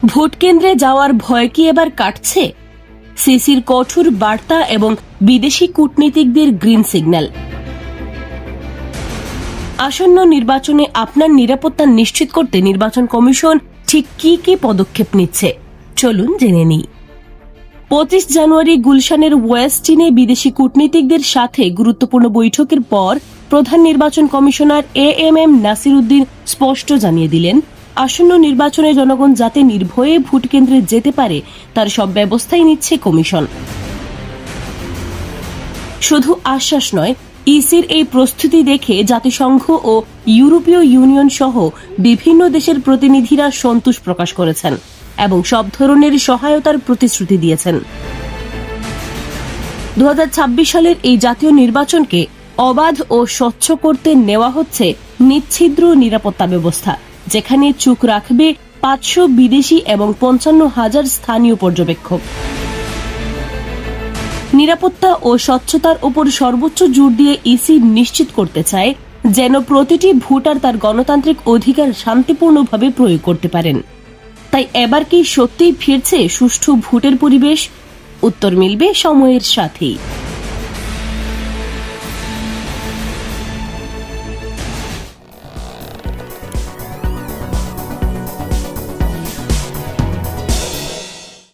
Vote কেন্দ্রে যাওয়ার ভয় কি এবার কাটছে? সিসির কঠোর বার্তা এবং বিদেশি কূটনীতিকদের গ্রিন সিগন্যাল। আসন্ন নির্বাচনে আপনার নিরাপত্তা নিশ্চিত করতে নির্বাচন কমিশন ঠিক কি কি পদক্ষেপ নিচ্ছে, চলুন জেনে নিই। 25 জানুয়ারি গুলশানের ওয়েস্টিনে বিদেশি কূটনীতিকদের সাথে গুরুত্বপূর্ণ বৈঠকের পর প্রধান নির্বাচন কমিশনার এএমএম নাসির উদ্দিন স্পষ্ট জানিয়ে দিলেন, আসন্ন নির্বাচনে জনগণ যাতে নির্ভয়ে ভোট কেন্দ্রে যেতে পারে তার সব ব্যবস্থাই নিচ্ছে কমিশন। শুধু আশ্বাস নয়, ইসির এই প্রস্তুতি দেখে জাতিসংঘ ও ইউরোপীয় ইউনিয়ন সহ বিভিন্ন দেশের প্রতিনিধিরা সন্তোষ প্রকাশ করেছেন এবং সব ধরনের সহায়তার প্রতিশ্রুতি দিয়েছেন। 2026 সালের এই জাতীয় নির্বাচনকে অবাধ ও স্বচ্ছ করতে নেওয়া হচ্ছে নিচ্ছিদ্র নিরাপত্তা ব্যবস্থা, যেখানে চোখ রাখবে 500 বিদেশি এবং 55,000 স্থানীয় পর্যবেক্ষক। নিরাপত্তা ও স্বচ্ছতার উপর সর্বোচ্চ জোর দিয়ে ইসি নিশ্চিত করতে চায় যেন প্রতিটি ভোটার তার গণতান্ত্রিক অধিকার শান্তিপূর্ণভাবে প্রয়োগ করতে পারেন। তাই এবার কি সত্যিই ফিরছে সুষ্ঠু ভোটের পরিবেশ? উত্তর মিলবে সময়ের সাথেই।